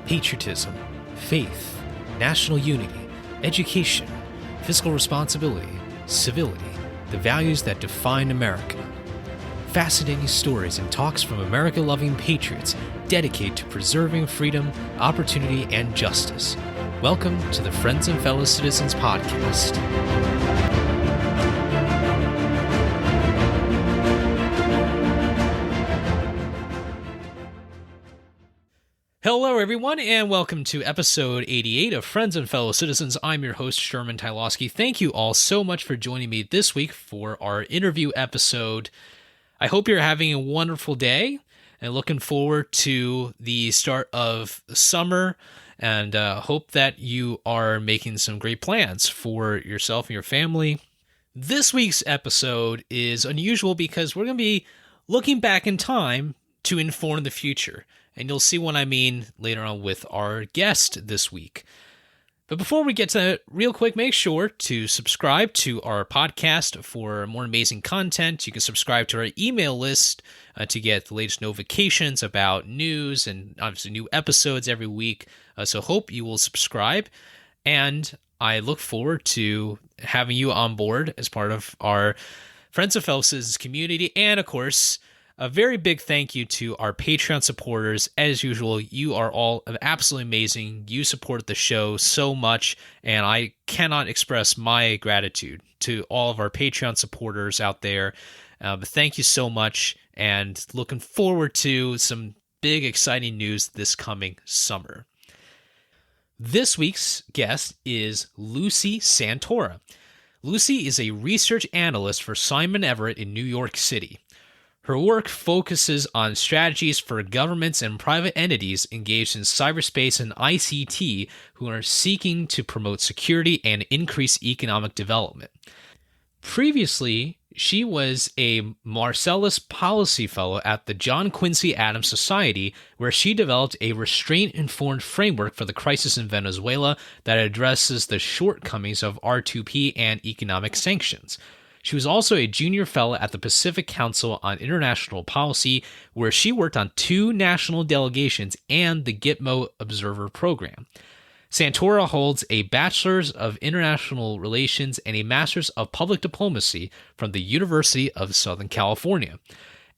patriotism, faith, national unity, education, fiscal responsibility, civility, the values that define America. Fascinating stories and talks from America-loving patriots dedicated to preserving freedom, opportunity, and justice. Welcome to the Friends and Fellow Citizens podcast. Hello, everyone, and welcome to episode 88 of Friends and Fellow Citizens. I'm your host, Sherman Tylowski. Thank you all so much for joining me this week for our interview episode. I hope you're having a wonderful day and looking forward to the start of summer, and hope that you are making some great plans for yourself and your family. This week's episode is unusual because we're going to be looking back in time to inform the future. And you'll see what I mean later on with our guest this week. But before we get to that, real quick, make sure to subscribe to our podcast for more amazing content. You can subscribe to our email list to get the latest notifications about news and obviously new episodes every week. So hope you will subscribe. And I look forward to having you on board as part of our Friends of Fellow Citizens community. And of course, a very big thank you to our Patreon supporters. As usual, you are all absolutely amazing. You support the show so much, and I cannot express my gratitude to all of our Patreon supporters out there. But thank you so much, and looking forward to some big, exciting news this coming summer. This week's guest is Lucy Santora. Lucy is a research analyst for Simon Everett in New York City. Her work focuses on strategies for governments and private entities engaged in cyberspace and ICT who are seeking to promote security and increase economic development. Previously, she was a Marcellus Policy Fellow at the John Quincy Adams Society, where she developed a restraint-informed framework for the crisis in Venezuela that addresses the shortcomings of R2P and economic sanctions. She was also a junior fellow at the Pacific Council on International Policy, where she worked on 2 national delegations and the Gitmo Observer Program. Santora holds a Bachelor's of International Relations and a Master's of Public Diplomacy from the University of Southern California.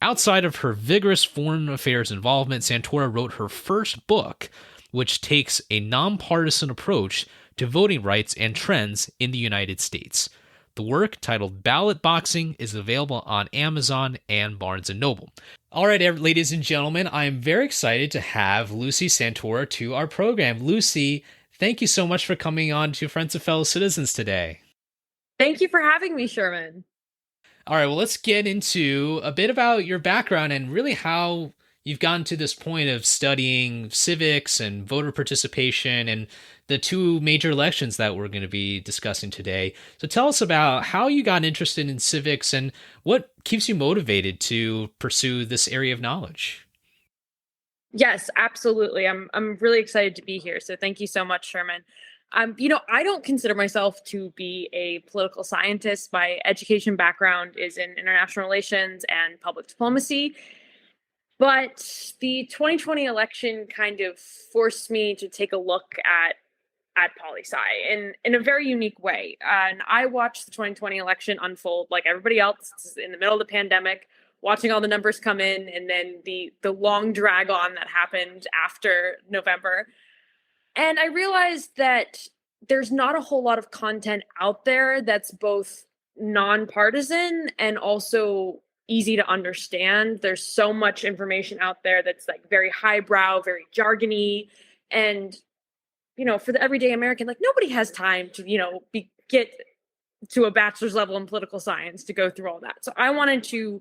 Outside of her vigorous foreign affairs involvement, Santora wrote her first book, which takes a nonpartisan approach to voting rights and trends in the United States. The work, titled Ballot Boxing, is available on Amazon and Barnes & Noble. All right, ladies and gentlemen, I'm very excited to have Lucy Santora to our program. Lucy, thank you so much for coming on to Friends of Fellow Citizens today. Thank you for having me, Sherman. All right, well, let's get into a bit about your background and really how you've gotten to this point of studying civics and voter participation and the 2 major elections that we're going to be discussing today. So tell us about how you got interested in civics and what keeps you motivated to pursue this area of knowledge. Yes, absolutely. I'm really excited to be here. So thank you so much, Sherman. I don't consider myself to be a political scientist. My education background is in international relations and public diplomacy. But the 2020 election kind of forced me to take a look at poli-sci in a very unique way. And I watched the 2020 election unfold like everybody else in the middle of the pandemic, watching all the numbers come in, and then the long drag on that happened after November. And I realized that there's not a whole lot of content out there that's both nonpartisan and also easy to understand. There's so much information out there that's like very highbrow, very jargony, and for the everyday American, like nobody has time to, get to a bachelor's level in political science to go through all that. So I wanted to,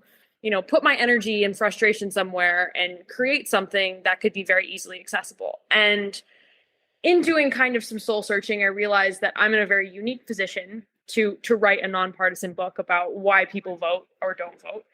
put my energy and frustration somewhere and create something that could be very easily accessible. And in doing kind of some soul searching, I realized that I'm in a very unique position to write a nonpartisan book about why people vote or don't vote.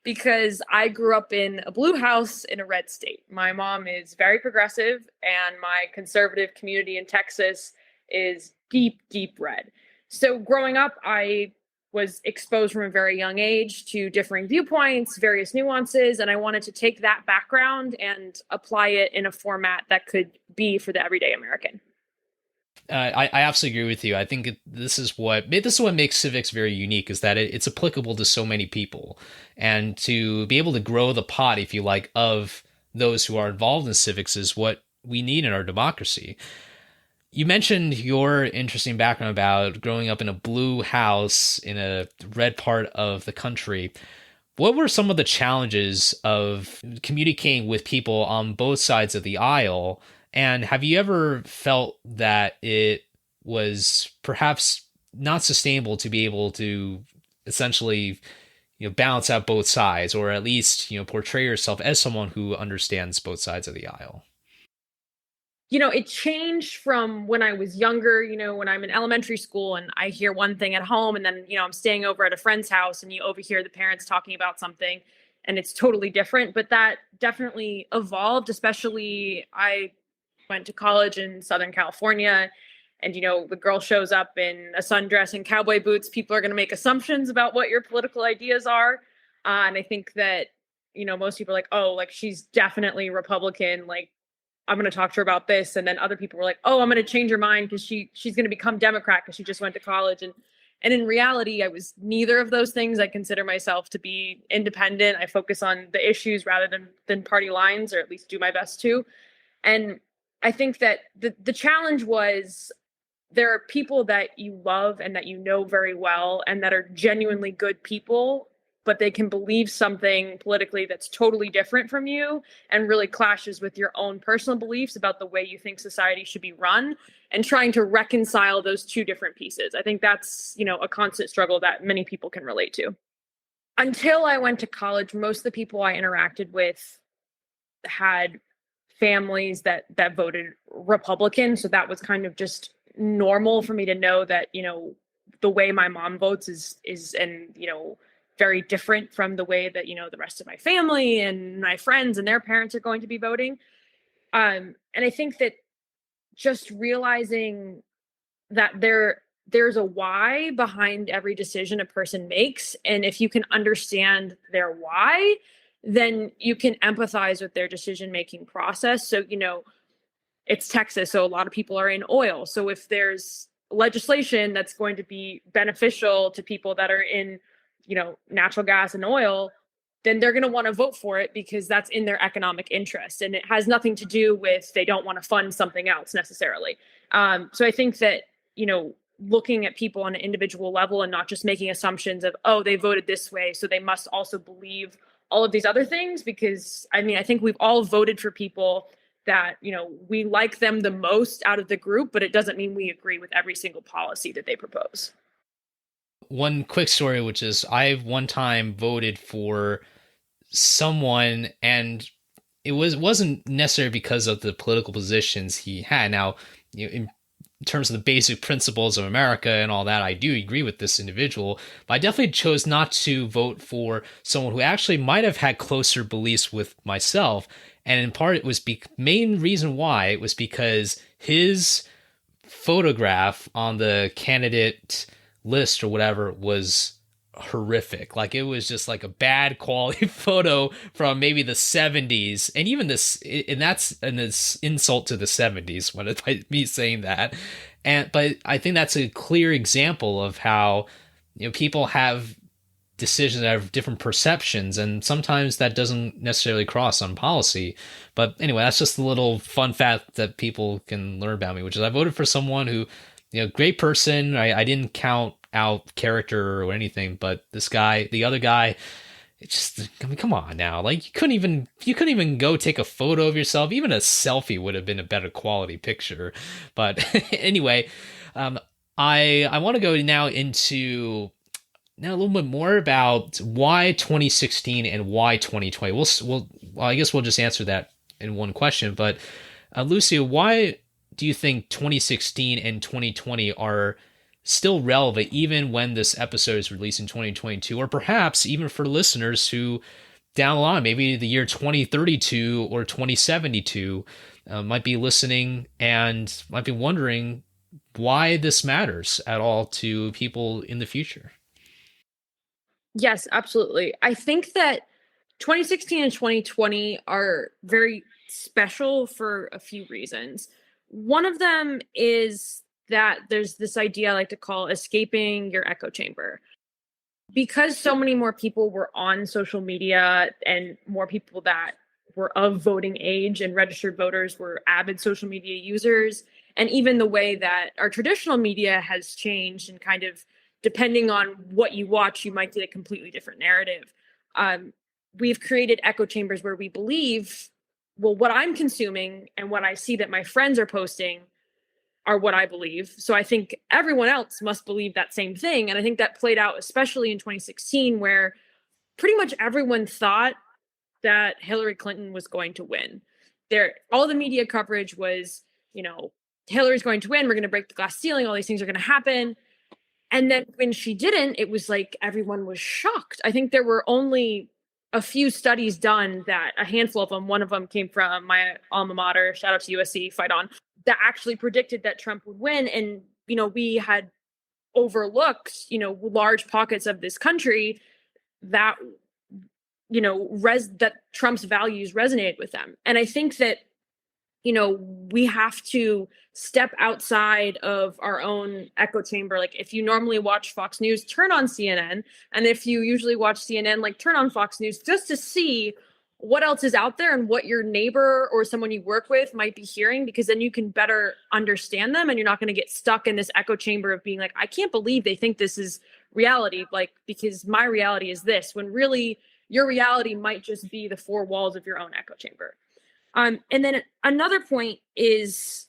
Because I grew up in a blue house in a red state. My mom is very progressive, and my conservative community in Texas is deep, deep red. So growing up, I was exposed from a very young age to differing viewpoints, various nuances, and I wanted to take that background and apply it in a format that could be for the everyday American. I absolutely agree with you. I think this is what makes civics very unique, is that it's applicable to so many people, and to be able to grow the pot, if you like, of those who are involved in civics is what we need in our democracy. You mentioned your interesting background about growing up in a blue house in a red part of the country. What were some of the challenges of communicating with people on both sides of the aisle? And have you ever felt that it was perhaps not sustainable to be able to essentially, balance out both sides, or at least, portray yourself as someone who understands both sides of the aisle? It changed from when I was younger, when I'm in elementary school and I hear one thing at home, and then, I'm staying over at a friend's house and you overhear the parents talking about something and it's totally different. But that definitely evolved, especially I went to college in Southern California, and, the girl shows up in a sundress and cowboy boots. People are going to make assumptions about what your political ideas are. And I think that, most people are like, oh, like she's definitely Republican. Like, I'm going to talk to her about this. And then other people were like, oh, I'm going to change her mind because she's going to become Democrat because she just went to college. And in reality, I was neither of those things. I consider myself to be independent. I focus on the issues rather than party lines, or at least do my best to. And I think that the challenge was, there are people that you love and that you know very well and that are genuinely good people, but they can believe something politically that's totally different from you and really clashes with your own personal beliefs about the way you think society should be run, and trying to reconcile those two different pieces. I think that's, a constant struggle that many people can relate to. Until I went to college, most of the people I interacted with had families that voted Republican. So that was kind of just normal for me to know that, the way my mom votes is and, very different from the way that, the rest of my family and my friends and their parents are going to be voting. And I think that just realizing that there's a why behind every decision a person makes, and if you can understand their why, then you can empathize with their decision making process. So, it's Texas, so a lot of people are in oil. So if there's legislation that's going to be beneficial to people that are in, natural gas and oil, then they're going to want to vote for it because that's in their economic interest. And it has nothing to do with they don't want to fund something else necessarily. So I think that, looking at people on an individual level and not just making assumptions of, oh, they voted this way, so they must also believe all of these other things. Because I think we've all voted for people that, we like them the most out of the group, but it doesn't mean we agree with every single policy that they propose. One quick story, which is I've one time voted for someone, and it wasn't necessarily because of the political positions he had. Now, in terms of the basic principles of America and all that, I do agree with this individual, but I definitely chose not to vote for someone who actually might have had closer beliefs with myself. And in part, it was main reason why it was because his photograph on the candidate list or whatever was horrific. Like, it was just like a bad quality photo from maybe the 70s. And even this, and that's an insult to the 70s when it, by me saying that. But I think that's a clear example of how, people have decisions that have different perceptions, and sometimes that doesn't necessarily cross on policy. But anyway, that's just a little fun fact that people can learn about me, which is I voted for someone who, great person. I didn't count out character or anything, but this guy, the other guy, it's just, come on now. Like, you couldn't even go take a photo of yourself. Even a selfie would have been a better quality picture. But anyway, I want to go now into a little bit more about why 2016 and why 2020. Well, I guess we'll just answer that in one question. But Lucia, why do you think 2016 and 2020 are still relevant even when this episode is released in 2022, or perhaps even for listeners who down the line, maybe the year 2032 or 2072, might be listening and might be wondering why this matters at all to people in the future? Yes, absolutely. I think that 2016 and 2020 are very special for a few reasons. One of them is that there's this idea I like to call escaping your echo chamber. Because so many more people were on social media and more people that were of voting age and registered voters were avid social media users, and even the way that our traditional media has changed and kind of depending on what you watch you might get a completely different narrative. Um, we've created echo chambers where we believe, well, what I'm consuming and what I see that my friends are posting are what I believe. So I think everyone else must believe that same thing. And I think that played out especially in 2016, where pretty much everyone thought that Hillary Clinton was going to win. All the media coverage was, you know, Hillary's going to win. We're going to break the glass ceiling. All these things are going to happen. And then when she didn't, it was like everyone was shocked. I think there were only a few studies done, that a handful of them, one of them came from my alma mater, shout out to USC, fight on, that actually predicted that Trump would win. And, we had overlooked, large pockets of this country that, that Trump's values resonate with them. And I think that, we have to step outside of our own echo chamber. Like if you normally watch Fox News, turn on CNN. And if you usually watch CNN, like turn on Fox News just to see what else is out there and what your neighbor or someone you work with might be hearing, because then you can better understand them and you're not going to get stuck in this echo chamber of being like, I can't believe they think this is reality, like because my reality is this, when really your reality might just be the four walls of your own echo chamber. And then another point is,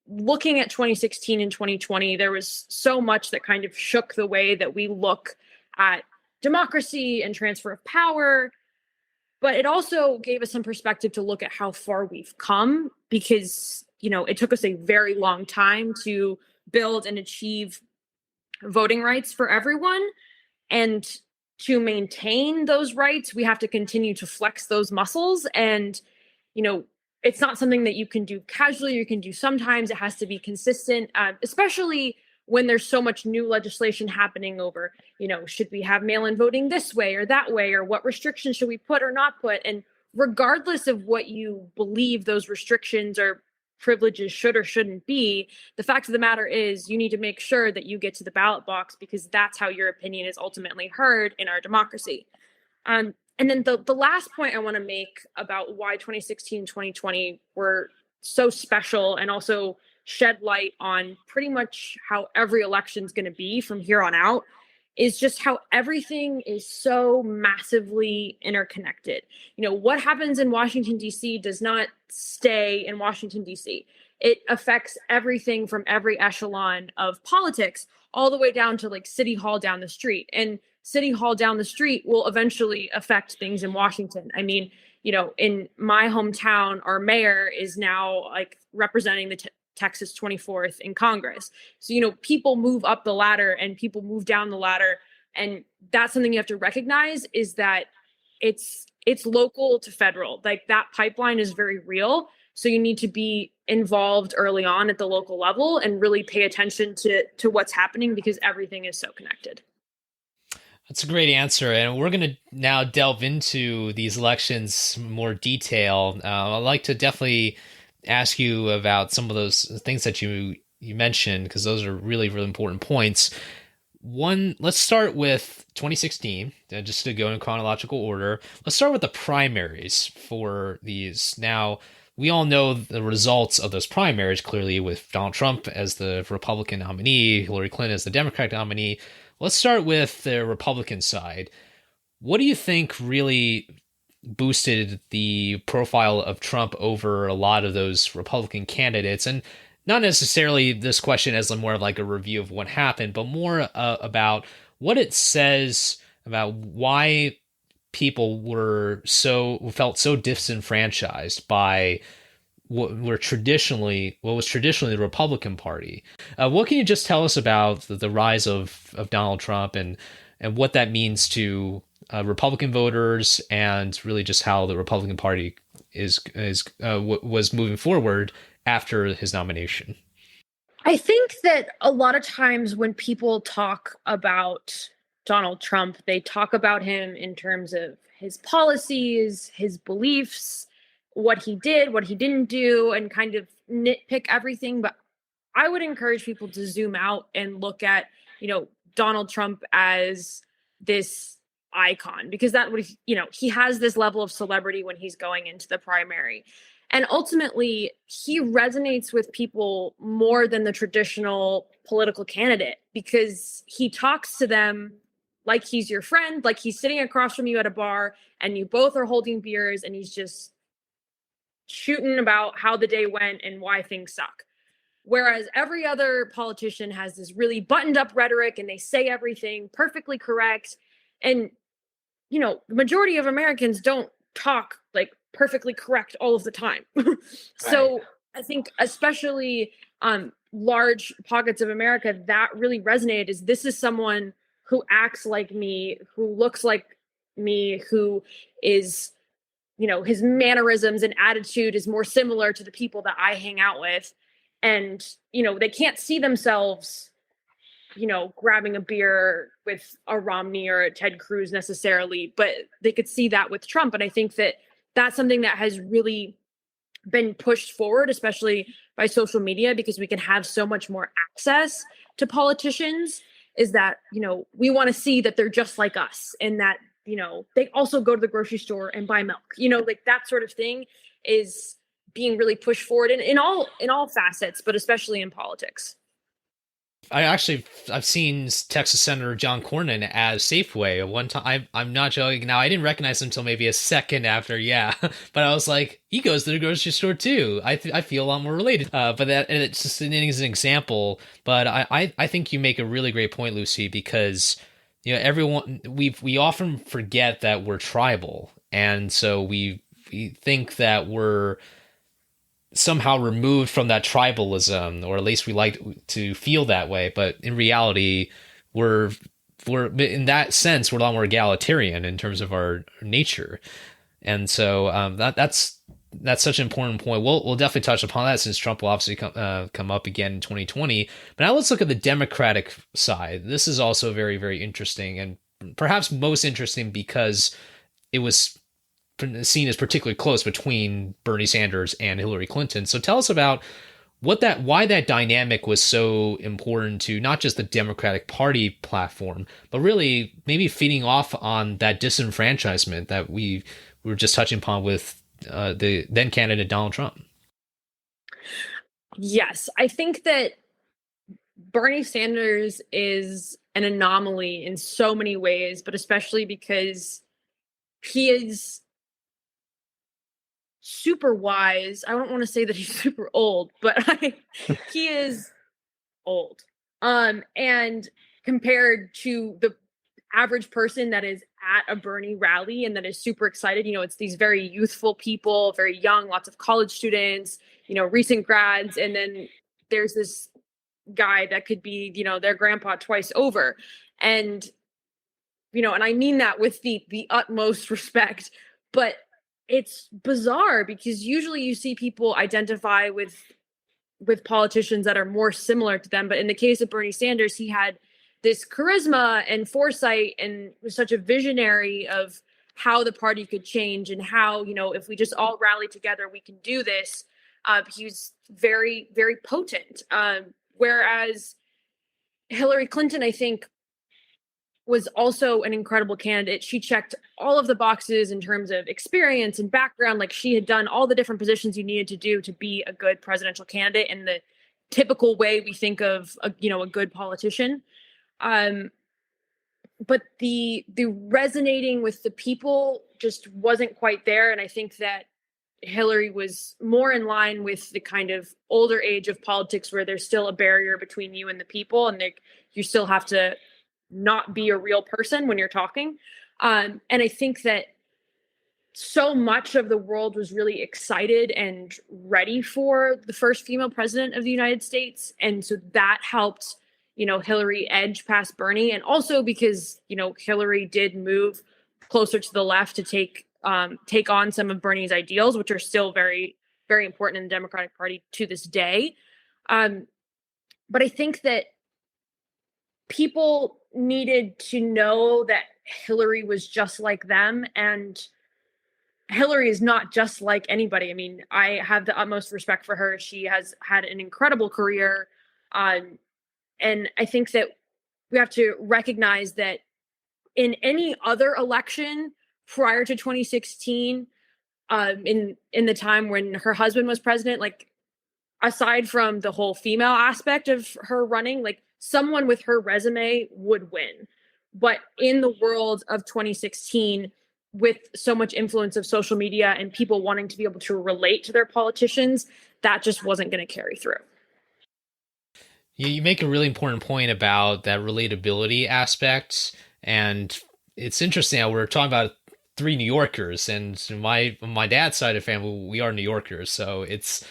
looking at 2016 and 2020, there was so much that kind of shook the way that we look at democracy and transfer of power. But it also gave us some perspective to look at how far we've come, because, it took us a very long time to build and achieve voting rights for everyone. And to maintain those rights, we have to continue to flex those muscles. And it's not something that you can do casually. You can do sometimes. It has to be consistent, especially when there's so much new legislation happening over, should we have mail-in voting this way or that way, or what restrictions should we put or not put? And regardless of what you believe those restrictions or privileges should or shouldn't be, the fact of the matter is you need to make sure that you get to the ballot box, because that's how your opinion is ultimately heard in our democracy. And then the last point I want to make about why 2016 and 2020 were so special and also shed light on pretty much how every election is going to be from here on out is just how everything is so massively interconnected. What happens in Washington, D.C. does not stay in Washington, D.C. It affects everything from every echelon of politics all the way down to like City Hall down the street. And City Hall down the street will eventually affect things in Washington. I mean, in my hometown, our mayor is now like representing the Texas 24th in Congress. So, people move up the ladder and people move down the ladder. And that's something you have to recognize, is that it's local to federal. Like that pipeline is very real. So you need to be involved early on at the local level and really pay attention to what's happening, because everything is so connected. That's a great answer, and we're going to now delve into these elections in more detail. I'd like to definitely ask you about some of those things that you mentioned, because those are really, really important points. One, let's start with 2016, just to go in chronological order. Let's start with the primaries for these. Now, we all know the results of those primaries clearly, with Donald Trump as the Republican nominee, Hillary Clinton as the Democratic nominee. Let's start with the Republican side. What do you think really boosted the profile of Trump over a lot of those Republican candidates? And not necessarily this question as more of like a review of what happened, but more about what it says about why people felt so disenfranchised by what was traditionally the Republican Party. What can you just tell us about the rise of Donald Trump and what that means to Republican voters, and really just how the Republican Party was moving forward after his nomination? I think that a lot of times when people talk about Donald Trump, they talk about him in terms of his policies, his beliefs, what he did, what he didn't do, and kind of nitpick everything. But I would encourage people to zoom out and look at, Donald Trump as this icon, because that would, he has this level of celebrity when he's going into the primary. And ultimately, he resonates with people more than the traditional political candidate, because he talks to them like he's your friend, like he's sitting across from you at a bar and you both are holding beers and he's just shooting about how the day went and why things suck. Whereas every other politician has this really buttoned up rhetoric and they say everything perfectly correct. And, the majority of Americans don't talk like perfectly correct all of the time. So Right. I think especially large pockets of America, that really resonated, is this is someone who acts like me, who looks like me, who is, his mannerisms and attitude is more similar to the people that I hang out with. And, they can't see themselves, grabbing a beer with a Romney or a Ted Cruz necessarily, but they could see that with Trump. And I think that that's something that has really been pushed forward, especially by social media, because we can have so much more access to politicians, is that, we want to see that they're just like us, and that, they also go to the grocery store and buy milk, like that sort of thing is being really pushed forward in all facets, but especially in politics. I've seen Texas Senator John Cornyn as Safeway one time. I'm not joking. Now I didn't recognize him until maybe a second after, yeah. But I was like, he goes to the grocery store too. I feel a lot more related. But that, and it's just an example. But I think you make a really great point, Lucy, because everyone, we often forget that we're tribal, and so we think that we're somehow removed from that tribalism, or at least we like to feel that way. But in reality, we're in that sense, we're a lot more egalitarian in terms of our nature. And so that's such an important point. We'll definitely touch upon that, since Trump will obviously come up again in 2020. But now let's look at the Democratic side. This is also very, very interesting, and perhaps most interesting because it was seen as particularly close between Bernie Sanders and Hillary Clinton. So tell us about why that dynamic was so important to not just the Democratic Party platform, but really maybe feeding off on that disenfranchisement that we were just touching upon with the then candidate Donald Trump. Yes, I think that Bernie Sanders is an anomaly in so many ways, but especially because he is super wise. I don't want to say that he's super old, but he is old. And compared to the average person that is at a Bernie rally and that is super excited, it's these very youthful people, very young, lots of college students, recent grads. And then there's this guy that could be, their grandpa twice over. And, and I mean that with the utmost respect, but it's bizarre because usually you see people identify with politicians that are more similar to them. But in the case of Bernie Sanders, he had this charisma and foresight and was such a visionary of how the party could change and how, if we just all rally together, we can do this. He was very, very potent. Whereas Hillary Clinton, I think, was also an incredible candidate. She checked all of the boxes in terms of experience and background. Like, she had done all the different positions you needed to do to be a good presidential candidate in the typical way we think of a good politician. But the resonating with the people just wasn't quite there. And I think that Hillary was more in line with the kind of older age of politics where there's still a barrier between you and the people, and you still have to not be a real person when you're talking. And I think that so much of the world was really excited and ready for the first female president of the United States. And so that helped, Hillary edge past Bernie. And also because, Hillary did move closer to the left to take on some of Bernie's ideals, which are still very, very important in the Democratic Party to this day. But I think that people needed to know that Hillary was just like them. And Hillary is not just like anybody. I mean, I have the utmost respect for her. She has had an incredible career. And I think that we have to recognize that in any other election prior to 2016, in the time when her husband was president, like aside from the whole female aspect of her running, like someone with her resume would win. But in the world of 2016, with so much influence of social media and people wanting to be able to relate to their politicians, that just wasn't going to carry through. You make a really important point about that relatability aspect. And it's interesting how we're talking about three New Yorkers, and my dad's side of the family, we are New Yorkers. So it's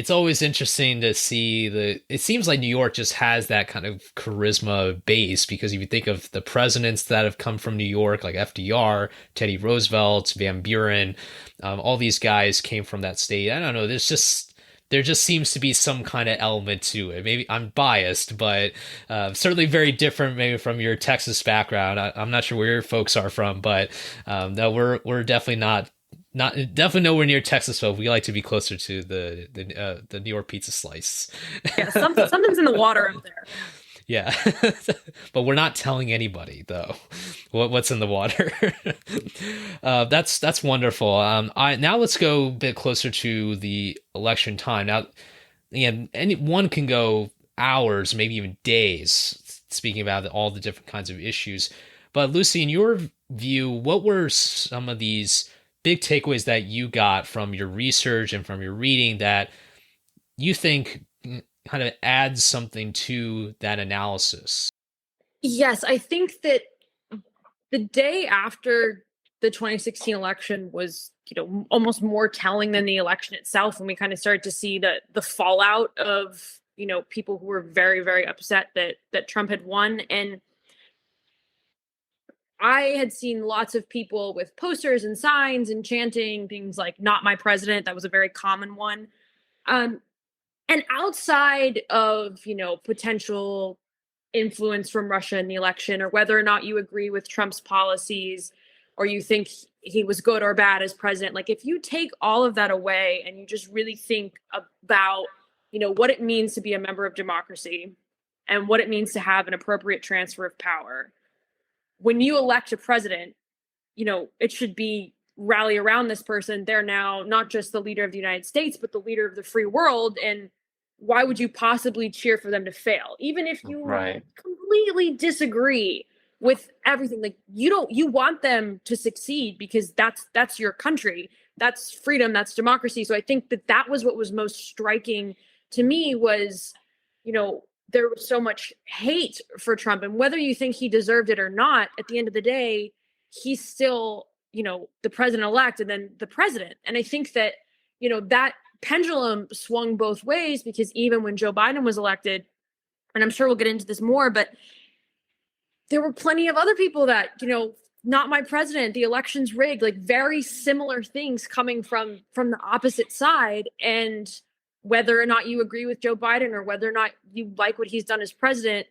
always interesting to see it seems like New York just has that kind of charisma base, because if you think of the presidents that have come from New York, like FDR, Teddy Roosevelt, Van Buren, all these guys came from that state. I don't know. There just seems to be some kind of element to it. Maybe I'm biased, but certainly very different maybe from your Texas background. I'm not sure where your folks are from, but no, we're definitely not definitely nowhere near Texas folk. We like to be closer to the New York pizza slice. Yeah, something's in the water up there. Yeah, but we're not telling anybody though what's in the water. That's wonderful. Now let's go a bit closer to the election time. Now, again, one can go hours, maybe even days, speaking about all the different kinds of issues. But Lucy, in your view, what were some of these big takeaways that you got from your research and from your reading that you think kind of adds something to that analysis? Yes, I think that the day after the 2016 election was, almost more telling than the election itself, when we kind of started to see the fallout of, people who were very, very upset that Trump had won. And I had seen lots of people with posters and signs and chanting things like "Not my president." That was a very common one. And outside of, potential influence from Russia in the election, or whether or not you agree with Trump's policies, or you think he was good or bad as president, like if you take all of that away and you just really think about, what it means to be a member of democracy and what it means to have an appropriate transfer of power, when you elect a president, it should be rally around this person. They're now not just the leader of the United States, but the leader of the free world. And why would you possibly cheer for them to fail? Even if you completely disagree with everything, like you want them to succeed, because that's your country, that's freedom, that's democracy. So I think that was what was most striking to me was, there was so much hate for Trump, and whether you think he deserved it or not, at the end of the day, he's still, the president-elect and then the president. And I think that, that pendulum swung both ways, because even when Joe Biden was elected, and I'm sure we'll get into this more, but there were plenty of other people that, not my president, the election's rigged, like very similar things coming from the opposite side. And whether or not you agree with Joe Biden, or whether or not you like what he's done as president,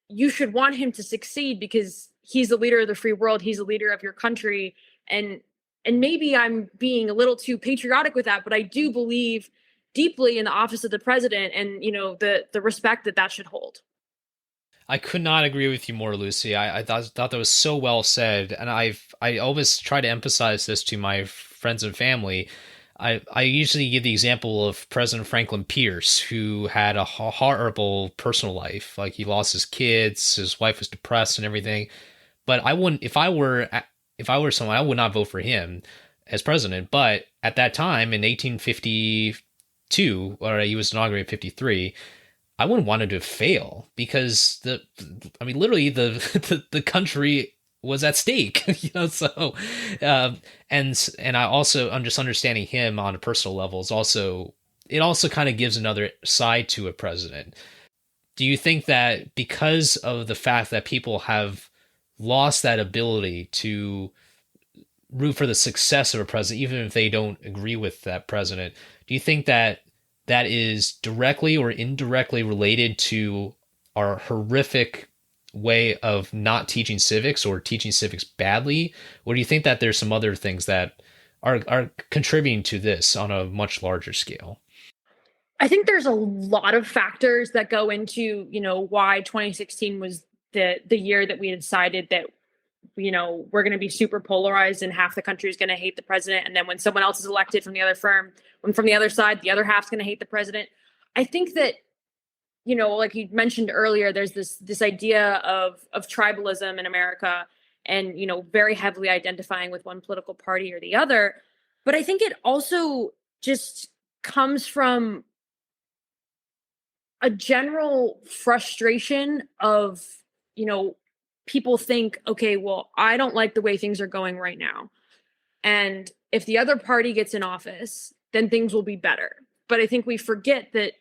you should want him to succeed, because he's the leader of the free world. He's the leader of your country. And maybe I'm being a little too patriotic with that, but I do believe deeply in the office of the president and, the respect that should hold. I could not agree with you more, Lucy. I thought that was so well said. And I always try to emphasize this to my friends and family. I usually give the example of President Franklin Pierce, who had a horrible personal life. Like, he lost his kids, his wife was depressed and everything. But I wouldn't, if I were someone, I would not vote for him as president. But at that time in 1852, or he was inaugurated in 53, I wouldn't want him to fail, because literally the country was at stake, so, and I'm just understanding him on a personal level it also kind of gives another side to a president. Do you think that because of the fact that people have lost that ability to root for the success of a president, even if they don't agree with that president, do you think that is directly or indirectly related to our horrific way of not teaching civics, or teaching civics badly? Or do you think that there's some other things that are contributing to this on a much larger scale? I think there's a lot of factors that go into, why 2016 was the year that we decided that, we're going to be super polarized and half the country is going to hate the president. And then when someone else is elected from the other firm, when from the other side, the other half's going to hate the president. I think that, like you mentioned earlier, there's this idea of tribalism in America and, very heavily identifying with one political party or the other. But I think it also just comes from a general frustration of, people think, okay, well, I don't like the way things are going right now. And if the other party gets in office, then things will be better. But I think we forget that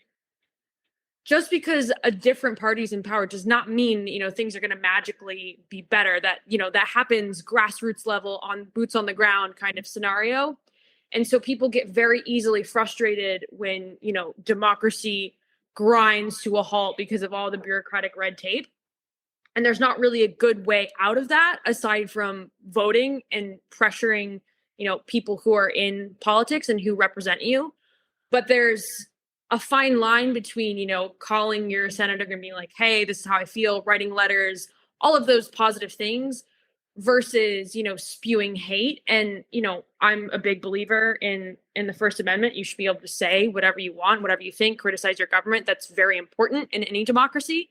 just because a different party's in power does not mean, things are going to magically be better. That, that happens grassroots level on boots on the ground kind of scenario. And so people get very easily frustrated when, democracy grinds to a halt because of all the bureaucratic red tape. And there's not really a good way out of that aside from voting and pressuring, people who are in politics and who represent you. But there's a fine line between, calling your senator and being like, hey, this is how I feel, writing letters, all of those positive things versus, spewing hate. And, I'm a big believer in the First Amendment. You should be able to say whatever you want, whatever you think, criticize your government. That's very important in any democracy.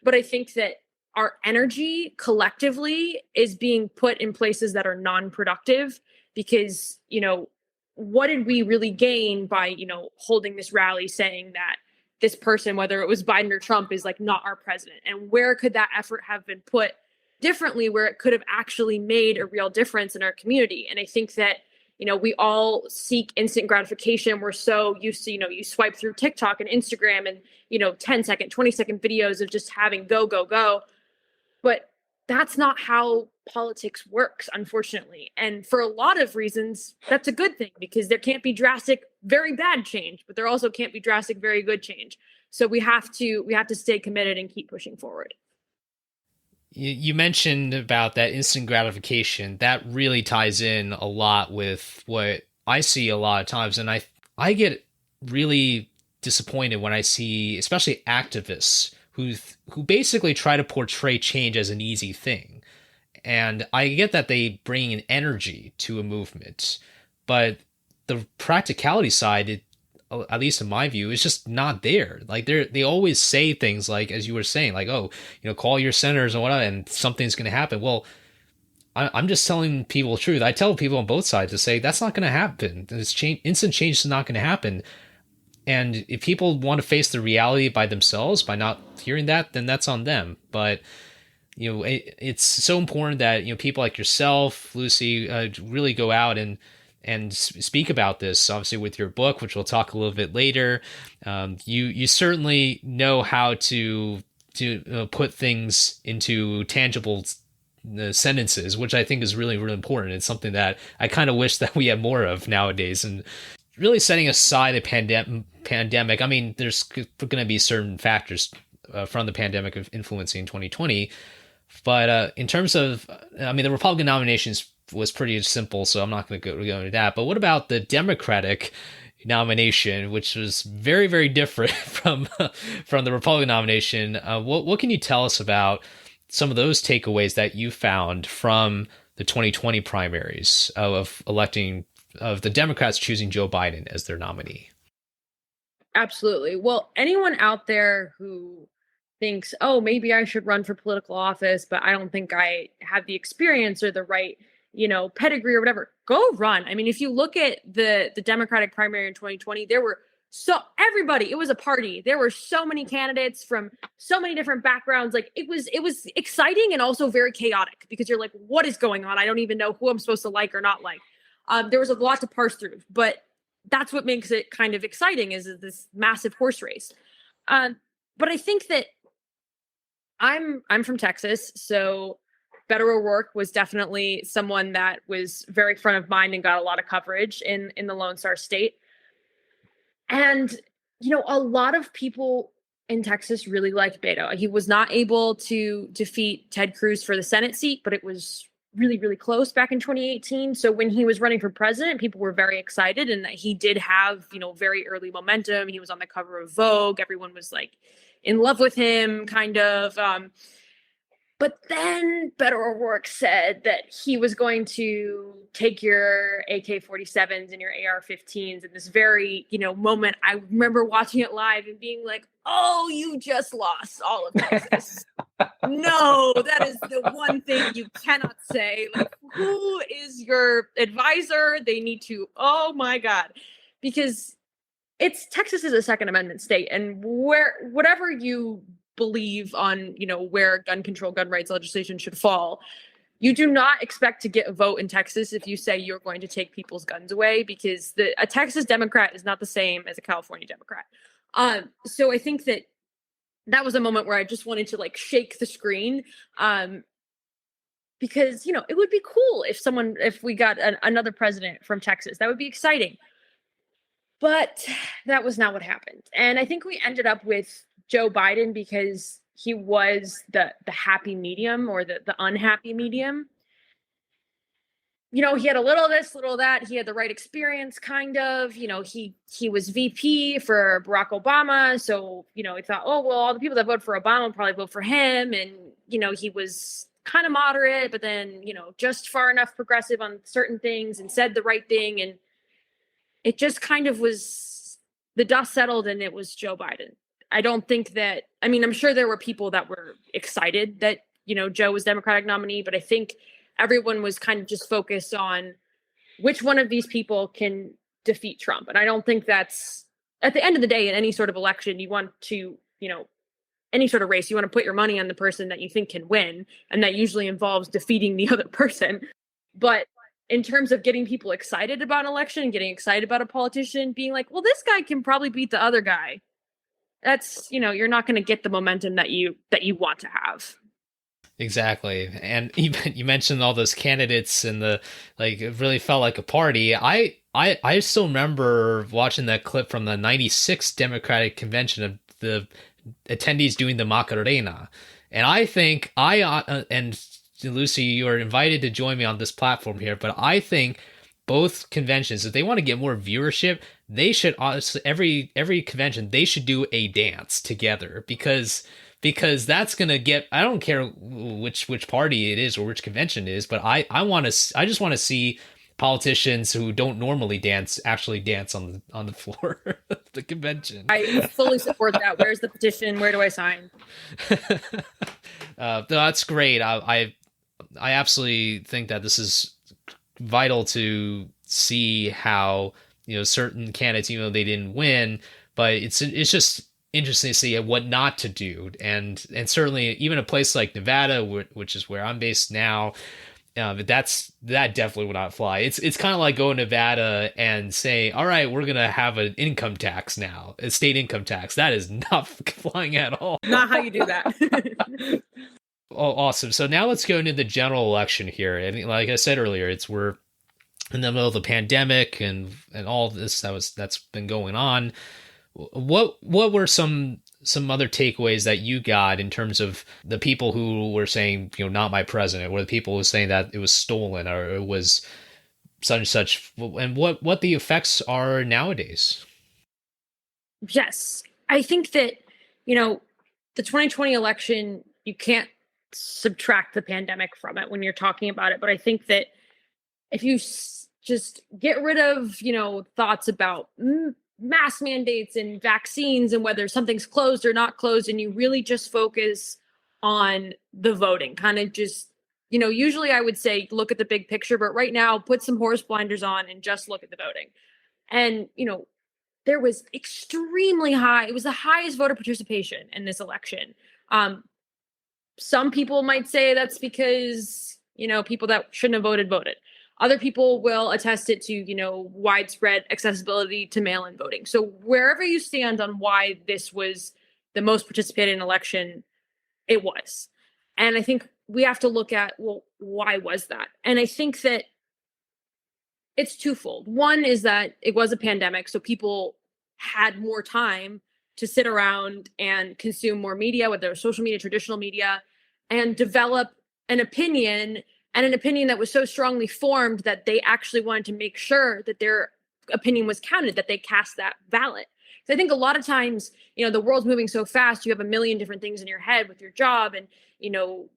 But I think that our energy collectively is being put in places that are non-productive because, what did we really gain by, holding this rally saying that this person, whether it was Biden or Trump, is like not our president? And where could that effort have been put differently where it could have actually made a real difference in our community? And I think that, we all seek instant gratification. We're so used to, you swipe through TikTok and Instagram and, 10-second, 20-second videos of just having go, go, go. But that's not how politics works, unfortunately. And for a lot of reasons, that's a good thing because there can't be drastic, very bad change, but there also can't be drastic, very good change. So we have to stay committed and keep pushing forward. You mentioned about that instant gratification. That really ties in a lot with what I see a lot of times. And I get really disappointed when I see, especially activists who basically try to portray change as an easy thing. And I get that they bring an energy to a movement, but the practicality side, at least in my view, is just not there. Like they always say things like, as you were saying, like, oh, call your senators and whatnot, and something's going to happen. Well, I'm just telling people the truth. I tell people on both sides to say that's not going to happen. Instant change is not going to happen. And if people want to face the reality by themselves, by not hearing that, then that's on them. But, it's so important that, people like yourself, Lucy, really go out and speak about this, obviously with your book, which we'll talk a little bit later. You certainly know how to put things into tangible sentences, which I think is really, really important. It's something that I kind of wish that we had more of nowadays. And really setting aside a pandemic, I mean, there's going to be certain factors from the pandemic of influencing 2020. But in terms of, I mean, the Republican nominations was pretty simple, so I'm not going to go into that. But what about the Democratic nomination, which was very, very different from the Republican nomination? What can you tell us about some of those takeaways that you found from the 2020 primaries of the Democrats choosing Joe Biden as their nominee? Absolutely. Well, anyone out there who thinks, oh, maybe I should run for political office, but I don't think I have the experience or the right, pedigree or whatever, go run. I mean, if you look at the Democratic primary in 2020, there were everybody, it was a party. There were so many candidates from so many different backgrounds. Like it was exciting and also very chaotic because you're like, what is going on? I don't even know who I'm supposed to like or not like. There was a lot to parse through, but that's what makes it kind of exciting is this massive horse race. But I think that I'm from Texas, so Beto O'Rourke was definitely someone that was very front of mind and got a lot of coverage in the Lone Star State. And, a lot of people in Texas really liked Beto. He was not able to defeat Ted Cruz for the Senate seat, but it was really, really close back in 2018. So when he was running for president, people were very excited, and that he did have, very early momentum. He was on the cover of Vogue. Everyone was like in love with him, kind of. But then Beto O'Rourke said that he was going to take your AK-47s and your AR-15s in this very, moment. I remember watching it live and being like, oh, you just lost all of Texas. No, that is the one thing you cannot say. Like, who is your advisor? They need to, oh my God. Because Texas is a Second Amendment state, and whatever you believe on, where gun control, gun rights legislation should fall, you do not expect to get a vote in Texas if you say you're going to take people's guns away, because a Texas Democrat is not the same as a California Democrat. So I think that was a moment where I just wanted to like shake the screen, because, it would be cool if we got another president from Texas. That would be exciting. But that was not what happened. And I think we ended up with Joe Biden because he was the happy medium, or the unhappy medium. He had a little of this, little of that. He had the right experience, kind of. He was VP for Barack Obama. So, he thought, oh, well, all the people that vote for Obama will probably vote for him. And, he was kind of moderate, but then, just far enough progressive on certain things and said the right thing. And it just kind of was, the dust settled and it was Joe Biden. I don't think that, I'm sure there were people that were excited that, Joe was Democratic nominee, but I think everyone was kind of just focused on which one of these people can defeat Trump. And I don't think that's, at the end of the day, in any sort of election, you want to, any sort of race, you want to put your money on the person that you think can win. And that usually involves defeating the other person. But in terms of getting people excited about an election and getting excited about a politician, being like, well, this guy can probably beat the other guy. That's, you're not going to get the momentum that you want to have. Exactly. And you mentioned all those candidates and it really felt like a party. I still remember watching that clip from the 96 Democratic Convention of the attendees doing the Macarena. And I think and Lucy, you are invited to join me on this platform here, but I think both conventions, if they want to get more viewership, they should every convention, they should do a dance together, because that's going to get, I don't care which party it is or which convention it is, but I just want to see politicians who don't normally dance actually dance on the floor of the convention. I fully support that. Where's the petition? Where do I sign? That's great. I absolutely think that this is vital to see how, certain candidates, they didn't win, but it's just interesting to see what not to do. And certainly even a place like Nevada, which is where I'm based now, that definitely would not fly. It's kind of like going to Nevada and say, all right, we're going to have an income tax now, a state income tax. That is not flying at all. Not how you do that. Oh, awesome. So now let's go into the general election here. And like I said earlier, we're in the middle of the pandemic and all this that's been going on. What were some other takeaways that you got in terms of the people who were saying, not my president, or the people who were saying that it was stolen or it was such and such, and what the effects are nowadays? Yes. I think that, the 2020 election, you can't subtract the pandemic from it when you're talking about it. But I think that if you just get rid of, thoughts about mask mandates and vaccines and whether something's closed or not closed, and you really just focus on the voting, kind of just, usually I would say look at the big picture, but right now put some horse blinders on and just look at the voting. And, there was extremely high, it was the highest voter participation in this election. Some people might say that's because, people that shouldn't have voted. Other people will attest it to, widespread accessibility to mail-in voting. So wherever you stand on why this was the most participated in election, it was. And I think we have to look at, well, why was that? And I think that it's twofold. One is that it was a pandemic, so people had more time to sit around and consume more media, whether it was social media, traditional media, and develop an opinion and an opinion that was so strongly formed that they actually wanted to make sure that their opinion was counted, that they cast that ballot. So I think a lot of times, the world's moving so fast, you have a million different things in your head with your job, and,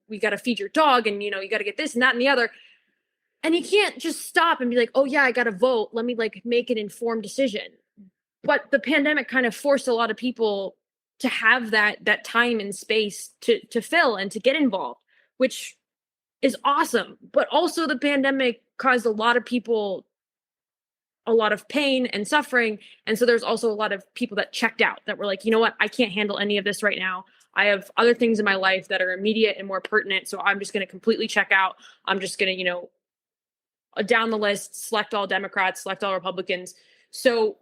we got to feed your dog, and, you got to get this and that and the other. And you can't just stop and be like, oh yeah, I got to vote. Let me make an informed decision. But the pandemic kind of forced a lot of people to have that time and space to fill and to get involved, which is awesome. But also the pandemic caused a lot of people a lot of pain and suffering. And so there's also a lot of people that checked out, that were like, you know what, I can't handle any of this right now. I have other things in my life that are immediate and more pertinent. So I'm just going to completely check out. I'm just going to, down the list, select all Democrats, select all Republicans. So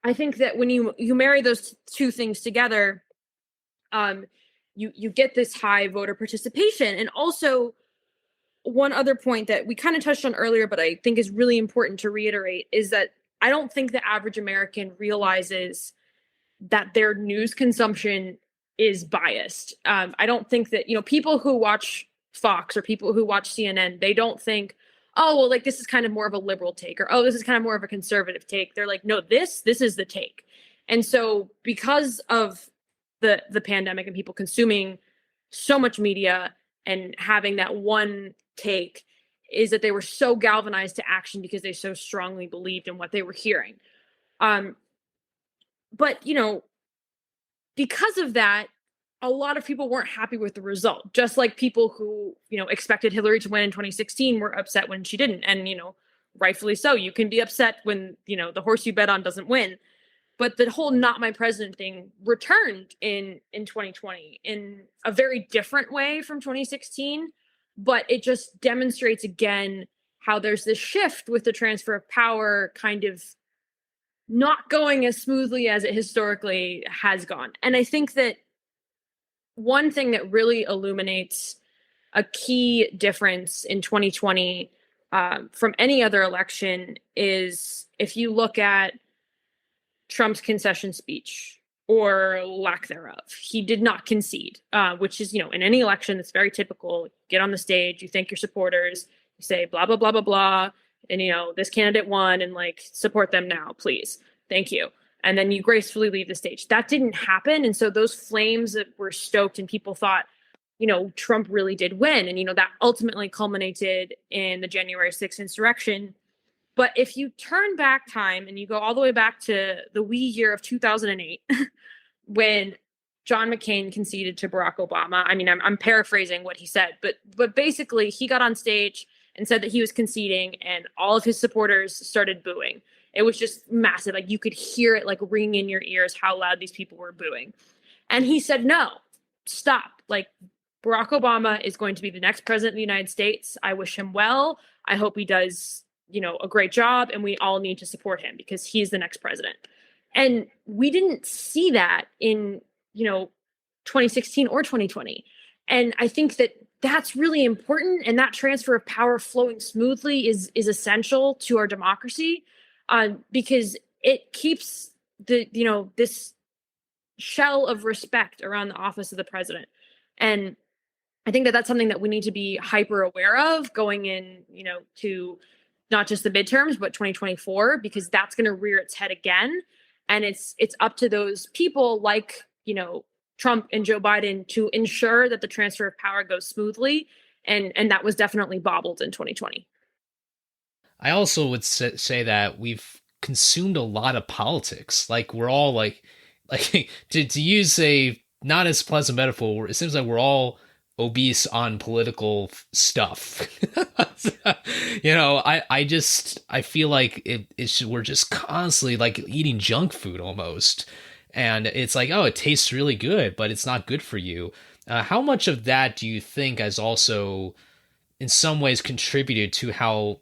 I think that when you marry those two things together, you get this high voter participation. And also, one other point that we kind of touched on earlier, but I think is really important to reiterate, is that I don't think the average American realizes that their news consumption is biased. I don't think that, people who watch Fox or people who watch CNN, they don't think, oh, well, this is kind of more of a liberal take, or, oh, this is kind of more of a conservative take. They're like, no, this is the take. And so because of the pandemic and people consuming so much media and having that one take, is that they were so galvanized to action because they so strongly believed in what they were hearing. But, because of that, a lot of people weren't happy with the result, just like people who, expected Hillary to win in 2016 were upset when she didn't. And, rightfully so. You can be upset when, the horse you bet on doesn't win. But the whole "not my president" thing returned in 2020 in a very different way from 2016. But it just demonstrates again how there's this shift with the transfer of power kind of not going as smoothly as it historically has gone. And I think that one thing that really illuminates a key difference in 2020 from any other election is if you look at Trump's concession speech or lack thereof. He did not concede, which is, in any election, it's very typical. Get on the stage, you thank your supporters, you say blah, blah, blah, blah, blah. And, this candidate won, and support them now, please. Thank you. And then you gracefully leave the stage. That didn't happen. And so those flames that were stoked and people thought, Trump really did win. And, that ultimately culminated in the January 6th insurrection. But if you turn back time and you go all the way back to the wee year of 2008, when John McCain conceded to Barack Obama, I mean, I'm paraphrasing what he said, but basically he got on stage and said that he was conceding, and all of his supporters started booing. It was just massive. You could hear it ringing in your ears how loud these people were booing. And he said, no, stop. Barack Obama is going to be the next president of the United States. I wish him well. I hope he does a great job, and we all need to support him because he's the next president. And we didn't see that in, 2016 or 2020. And I think that that's really important. And that transfer of power flowing smoothly is essential to our democracy, because it keeps this shell of respect around the office of the president. And I think that that's something that we need to be hyper aware of going in, to not just the midterms, but 2024, because that's going to rear its head again. And it's up to those people like, Trump and Joe Biden to ensure that the transfer of power goes smoothly. And that was definitely bobbled in 2020. I also would say that we've consumed a lot of politics. We're all to use a not as pleasant metaphor, it seems like we're all obese on political stuff. I feel like we're just constantly eating junk food almost. And it's oh, it tastes really good, but it's not good for you. How much of that do you think has also in some ways contributed to how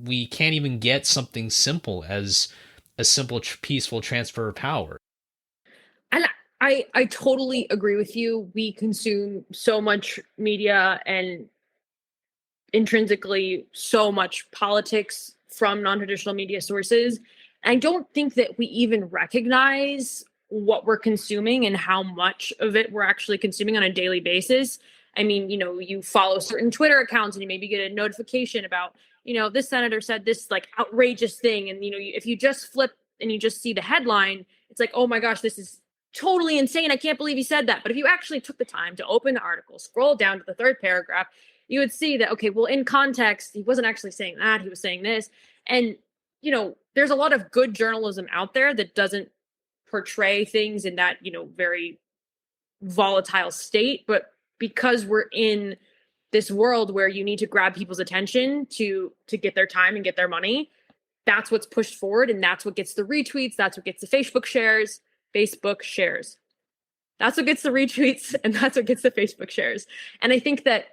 we can't even get something simple as a simple, peaceful transfer of power? And I totally agree with you. We consume so much media and intrinsically so much politics from non-traditional media sources. I don't think that we even recognize what we're consuming and how much of it we're actually consuming on a daily basis. I mean, you follow certain Twitter accounts and you maybe get a notification about, this senator said this like outrageous thing. And, if you just flip and you just see the headline, it's like, oh my gosh, this is totally insane. I can't believe he said that. But if you actually took the time to open the article, scroll down to the third paragraph, you would see that, okay, well, in context, he wasn't actually saying that. He was saying this. And, there's a lot of good journalism out there that doesn't portray things in that, very volatile state. But because we're in this world where you need to grab people's attention to get their time and get their money, that's what's pushed forward. And that's what gets the retweets. That's what gets the Facebook shares. That's what gets the retweets, and that's what gets the Facebook shares. And I think that,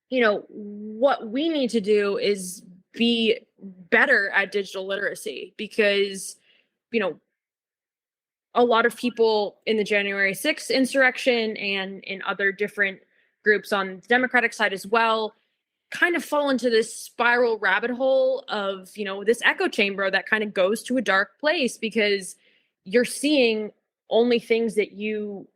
what we need to do is be better at digital literacy, because, a lot of people in the January 6th insurrection and in other different groups on the Democratic side as well kind of fall into this spiral rabbit hole of, this echo chamber that kind of goes to a dark place, because you're seeing only things that you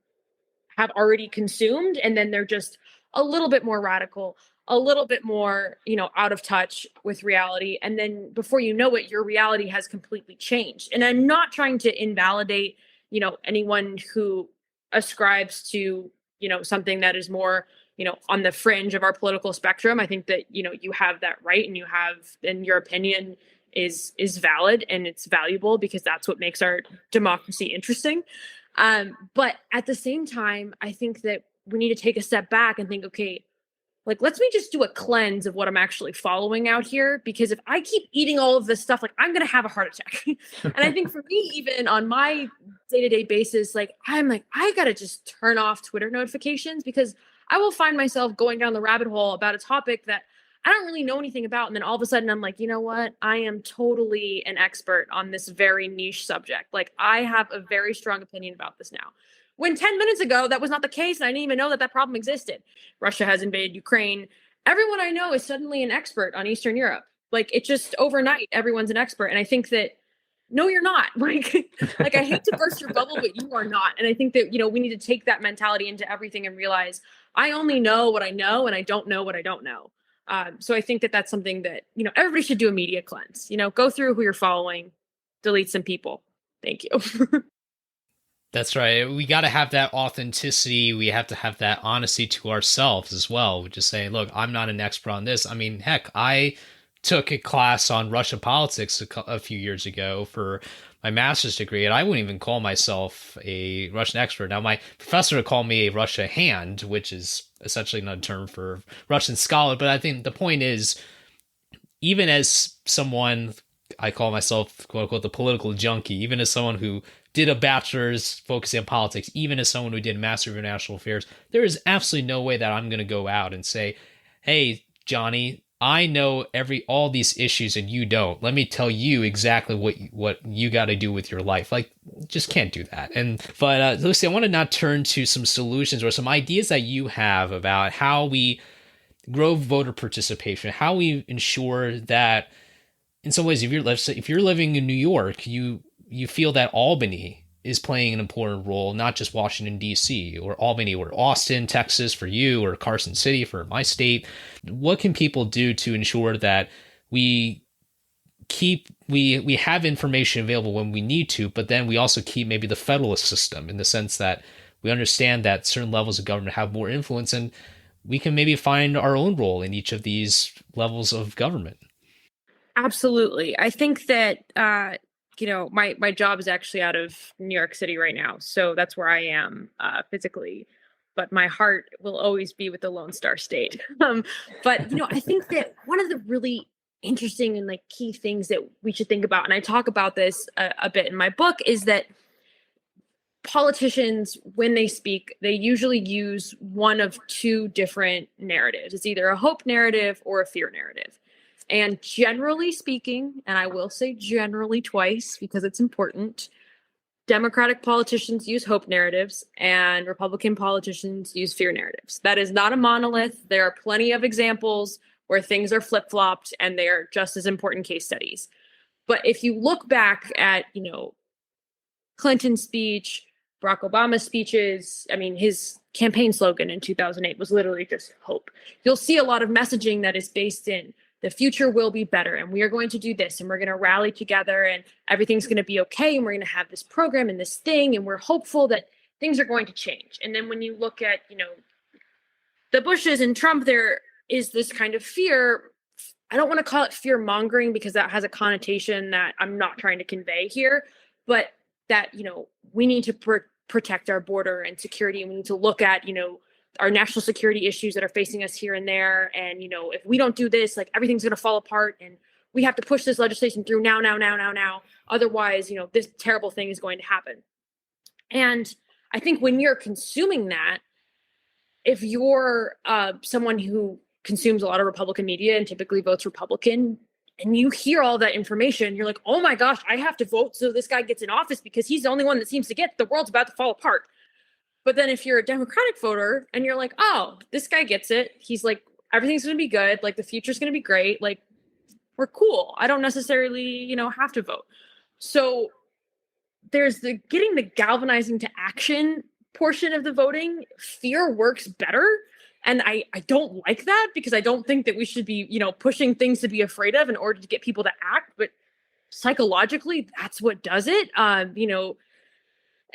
have already consumed, and then they're just a little bit more radical, a little bit more, out of touch with reality. And then before you know it, your reality has completely changed. And I'm not trying to invalidate, anyone who ascribes to, something that is more, on the fringe of our political spectrum. I think that, you have that right, and your opinion is valid and it's valuable, because that's what makes our democracy interesting. But at the same time, I think that we need to take a step back and think, okay, like, let's me just do a cleanse of what I'm actually following out here. Because if I keep eating all of this stuff, like, I'm going to have a heart attack. And I think for me, even on my day-to-day basis, like, I'm like, I got to just turn off Twitter notifications, because I will find myself going down the rabbit hole about a topic that I don't really know anything about. And then all of a sudden I'm like, you know what? I am totally an expert on this very niche subject. Like, I have a very strong opinion about this now. When 10 minutes ago, that was not the case. And I didn't even know that problem existed. Russia has invaded Ukraine. Everyone I know is suddenly an expert on Eastern Europe. Like, it just overnight, everyone's an expert. And I think that, no, you're not. Like I hate to burst your bubble, but you are not. And I think that, we need to take that mentality into everything and realize I only know what I know, and I don't know what I don't know. So I think that that's something that, everybody should do a media cleanse, go through who you're following, delete some people. Thank you. That's right. We got to have that authenticity. We have to have that honesty to ourselves as well. We just say, look, I'm not an expert on this. I mean, heck, I took a class on Russia politics a few years ago for my master's degree, and I wouldn't even call myself a Russian expert. Now, my professor would call me a Russia hand, which is essentially not a term for Russian scholar. But I think the point is, even as someone, I call myself, quote unquote, the political junkie, even as someone who did a bachelor's focusing on politics, even as someone who did a master of international affairs, there is absolutely no way that I'm going to go out and say, hey, Johnny, I know all these issues and you don't. Let me tell you exactly what you got to do with your life. Like, just can't do that. But Lucy, I want to now turn to some solutions or some ideas that you have about how we grow voter participation, how we ensure that, in some ways, if you're living in New York, you feel that Albany is playing an important role, not just Washington, D.C., or Albany, or Austin, Texas for you, or Carson City for my state. What can people do to ensure that we have information available when we need to, but then we also keep maybe the federalist system, in the sense that we understand that certain levels of government have more influence, and we can maybe find our own role in each of these levels of government? Absolutely. I think that, my job is actually out of New York City right now. So that's where I am physically. But my heart will always be with the Lone Star State. But, I think that one of the really interesting and key things that we should think about, and I talk about this a bit in my book, is that politicians, when they speak, they usually use one of two different narratives. It's either a hope narrative or a fear narrative. And generally speaking, and I will say generally twice because it's important, Democratic politicians use hope narratives and Republican politicians use fear narratives. That is not a monolith. There are plenty of examples where things are flip-flopped, and they are just as important case studies. But if you look back at, Clinton's speech, Barack Obama's speeches. I mean, his campaign slogan in 2008 was literally just hope. You'll see a lot of messaging that is based in the future will be better, and we are going to do this, and we're going to rally together, and everything's going to be okay, and we're going to have this program and this thing, and we're hopeful that things are going to change. And then when you look at, the Bushes and Trump, there is this kind of fear. I don't want to call it fear mongering because that has a connotation that I'm not trying to convey here, but that, we need to protect our border and security. And we need to look at, our national security issues that are facing us here and there. And, if we don't do this, like everything's going to fall apart, and we have to push this legislation through now. Otherwise, this terrible thing is going to happen. And I think when you're consuming that, if you're someone who consumes a lot of Republican media and typically votes Republican, and you hear all that information, you're like, oh my gosh, I have to vote so this guy gets in office because he's the only one that seems to get the world's about to fall apart. But then if you're a Democratic voter and you're like, oh, this guy gets it. He's like, everything's going to be good. Like the future's going to be great. Like we're cool. I don't necessarily, have to vote. So there's the getting the galvanizing to action portion of the voting. Fear works better. And I don't like that because I don't think that we should be, pushing things to be afraid of in order to get people to act. But psychologically, that's what does it.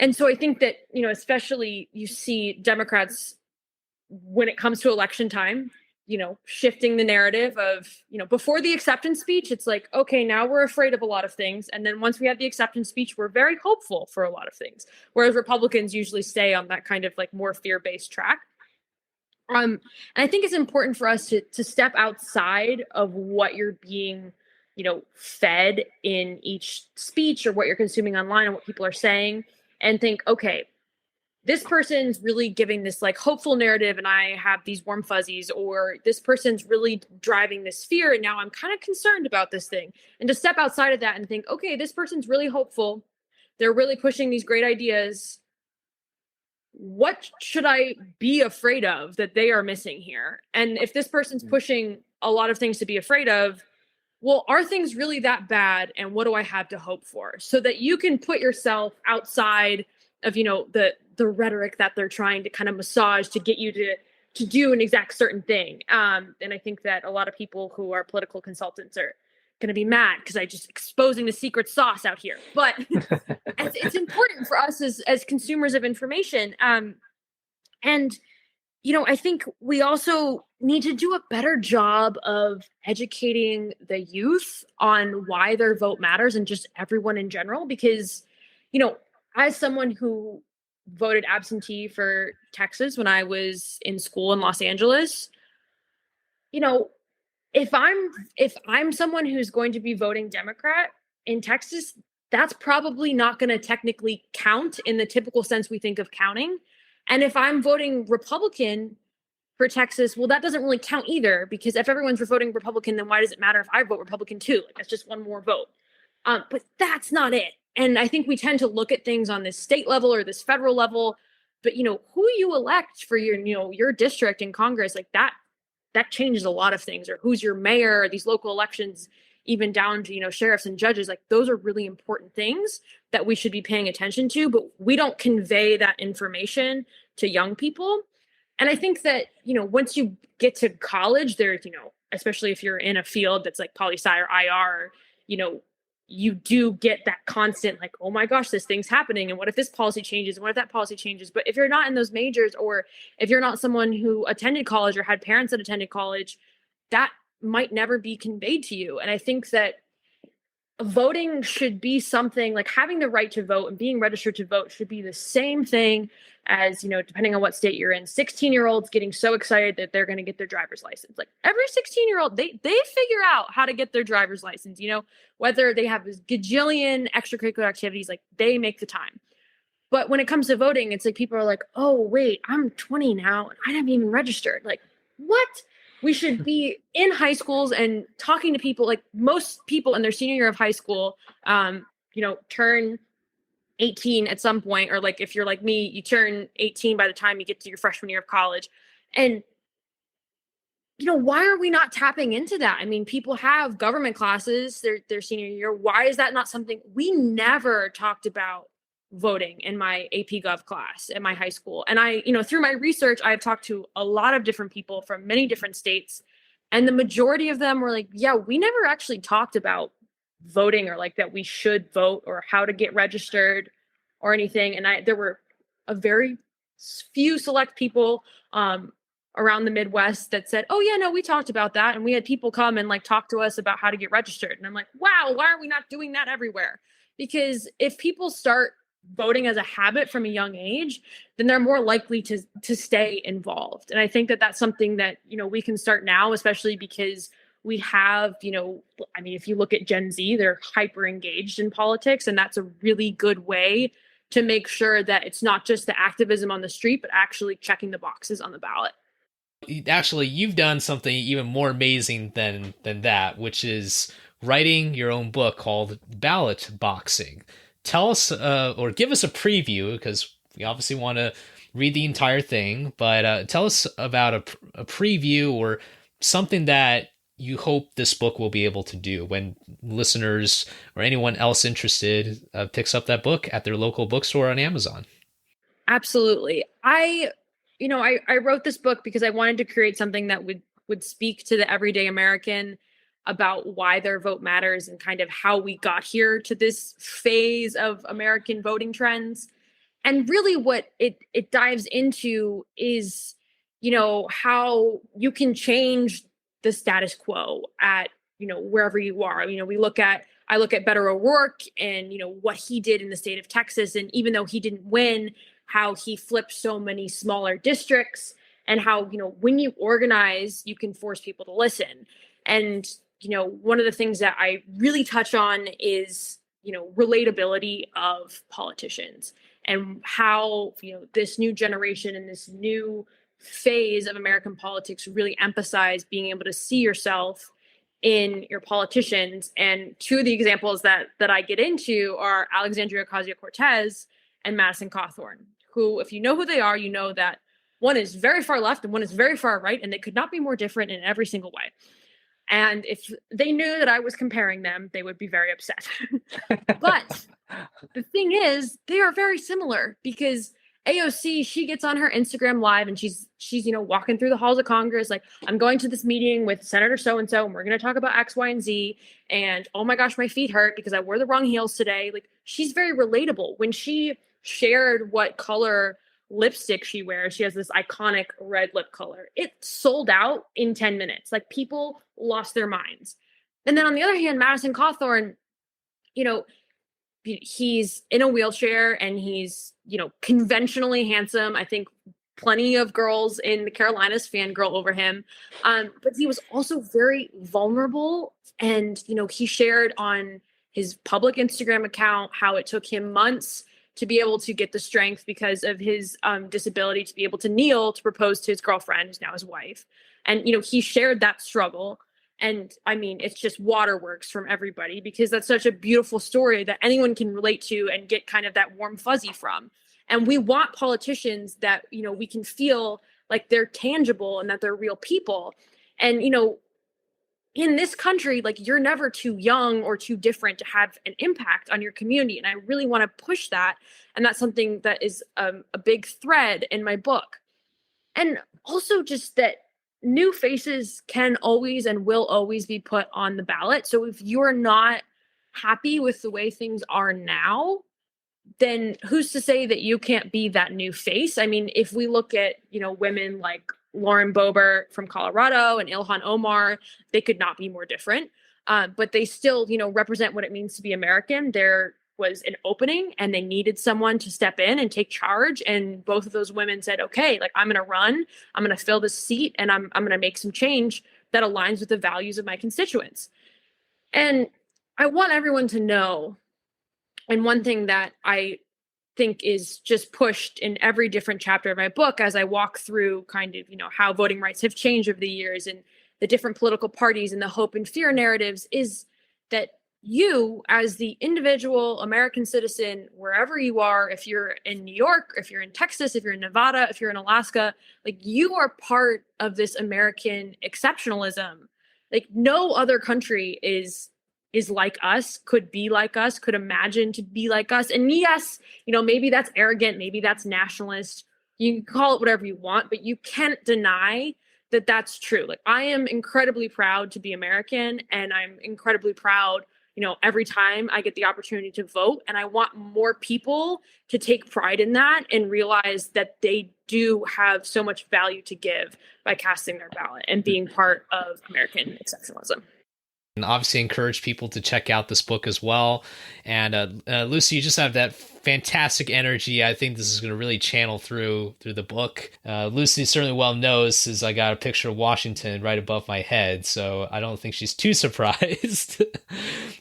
And so I think that, especially you see Democrats when it comes to election time, shifting the narrative of, before the acceptance speech, it's like, okay, now we're afraid of a lot of things. And then once we have the acceptance speech, we're very hopeful for a lot of things. Whereas Republicans usually stay on that kind of like more fear-based track. And I think it's important for us to step outside of what you're being, fed in each speech or what you're consuming online and what people are saying, and think, okay, this person's really giving this like hopeful narrative and I have these warm fuzzies, or this person's really driving this fear and now I'm kind of concerned about this thing. And to step outside of that and think, okay, this person's really hopeful. They're really pushing these great ideas. What should I be afraid of that they are missing here? And if this person's pushing a lot of things to be afraid of, well, are things really that bad? And what do I have to hope for? So that you can put yourself outside of, the rhetoric that they're trying to kind of massage to get you to do an exact certain thing. And I think that a lot of people who are political consultants are going to be mad because I just exposing the secret sauce out here. But it's important for us as consumers of information. And, I think we also need to do a better job of educating the youth on why their vote matters and just everyone in general. Because, as someone who voted absentee for Texas when I was in school in Los Angeles, if I'm someone who's going to be voting Democrat in Texas, that's probably not going to technically count in the typical sense we think of counting. And if I'm voting Republican for Texas, well, that doesn't really count either, because if everyone's voting Republican, then why does it matter if I vote Republican too? Like, that's just one more vote. But that's not it. And I think we tend to look at things on this state level or this federal level, but who you elect for your district in Congress, like that changes a lot of things, or who's your mayor, or these local elections, even down to, sheriffs and judges. Like those are really important things that we should be paying attention to, but we don't convey that information to young people. And I think that, once you get to college, there's, especially if you're in a field that's like poli-sci or IR, you do get that constant like, oh my gosh, this thing's happening. And what if this policy changes? And what if that policy changes? But if you're not in those majors, or if you're not someone who attended college or had parents that attended college, that might never be conveyed to you. And I think that voting should be something like having the right to vote and being registered to vote should be the same thing as, depending on what state you're in, 16-year-olds getting so excited that they're going to get their driver's license. Like every 16-year-old, they figure out how to get their driver's license, whether they have this gajillion extracurricular activities, like they make the time. But when it comes to voting, it's like people are like, oh, wait, I'm 20 now and I haven't even registered. Like, what? We should be in high schools and talking to people. Like most people in their senior year of high school, turn 18 at some point, or like if you're like me, you turn 18 by the time you get to your freshman year of college. And why are we not tapping into that? I mean, people have government classes their senior year. Why is that not something we never talked about voting in my AP Gov class at my high school. And through my research, I've talked to a lot of different people from many different states. And the majority of them were like, yeah, we never actually talked about voting, or like that we should vote, or how to get registered or anything. And there were a very few select people around the Midwest that said, oh yeah, no, we talked about that. And we had people come and like talk to us about how to get registered. And I'm like, wow, why are we not doing that everywhere? Because if people start voting as a habit from a young age, then they're more likely to stay involved. And I think that that's something that, we can start now, especially because we have, if you look at Gen Z, they're hyper engaged in politics, and that's a really good way to make sure that it's not just the activism on the street, but actually checking the boxes on the ballot. Actually, you've done something even more amazing than that, which is writing your own book called Ballot Boxing. Tell us or give us a preview, because we obviously want to read the entire thing, but tell us about a preview or something that you hope this book will be able to do when listeners or anyone else interested picks up that book at their local bookstore on Amazon. Absolutely. I wrote this book because I wanted to create something that would speak to the everyday American about why their vote matters, and kind of how we got here to this phase of American voting trends. And really what it dives into is, how you can change the status quo at, wherever you are. I look at Beto O'Rourke and, what he did in the state of Texas. And even though he didn't win, how he flipped so many smaller districts, and how, when you organize, you can force people to listen. And, one of the things that I really touch on is, relatability of politicians, and how, this new generation and this new phase of American politics really emphasize being able to see yourself in your politicians. And two of the examples that I get into are Alexandria Ocasio-Cortez and Madison Cawthorn, who, if you know who they are, you know that one is very far left and one is very far right, and they could not be more different in every single way. And if they knew that I was comparing them, they would be very upset. But the thing is, they are very similar, because AOC, she gets on her Instagram live and she's walking through the halls of Congress like, I'm going to this meeting with Senator so-and-so, and we're going to talk about X, Y, and Z. And oh my gosh, my feet hurt because I wore the wrong heels today. Like, she's very relatable. When she shared what color lipstick she wears, she has this iconic red lip color. It sold out in 10 minutes. Like, people lost their minds. And then on the other hand, Madison Cawthorn, he's in a wheelchair and he's, conventionally handsome. I think plenty of girls in the Carolinas fangirl over him. But he was also very vulnerable. And, he shared on his public Instagram account how it took him months to be able to get the strength because of his disability to be able to kneel to propose to his girlfriend, who's now his wife. And, he shared that struggle. And it's just waterworks from everybody, because that's such a beautiful story that anyone can relate to and get kind of that warm fuzzy from. And we want politicians that, we can feel like they're tangible and that they're real people. And, in this country, like, you're never too young or too different to have an impact on your community. And I really want to push that. And that's something that is a big thread in my book. And also just that new faces can always and will always be put on the ballot. So if you're not happy with the way things are now, then who's to say that you can't be that new face? If we look at, women like Lauren Boebert from Colorado and Ilhan Omar, they could not be more different. But they still, represent what it means to be American. There was an opening and they needed someone to step in and take charge. And both of those women said, okay, like, I'm going to run, I'm going to fill this seat, and I'm going to make some change that aligns with the values of my constituents. And I want everyone to know, and one thing that I think is just pushed in every different chapter of my book as I walk through kind of, how voting rights have changed over the years and the different political parties and the hope and fear narratives, is that you, as the individual American citizen, wherever you are, if you're in New York, if you're in Texas, if you're in Nevada, if you're in Alaska, like, you are part of this American exceptionalism. Like, no other country is is like us, could be like us, could imagine to be like us. And yes, maybe that's arrogant, maybe that's nationalist. You can call it whatever you want, but you can't deny that that's true. Like, I am incredibly proud to be American, and I'm incredibly proud, every time I get the opportunity to vote. And I want more people to take pride in that and realize that they do have so much value to give by casting their ballot and being part of American exceptionalism. And obviously encourage people to check out this book as well. And Lucy, you just have that fantastic energy. I think this is going to really channel through the book. Lucy certainly well knows, as I got a picture of Washington right above my head, so I don't think she's too surprised.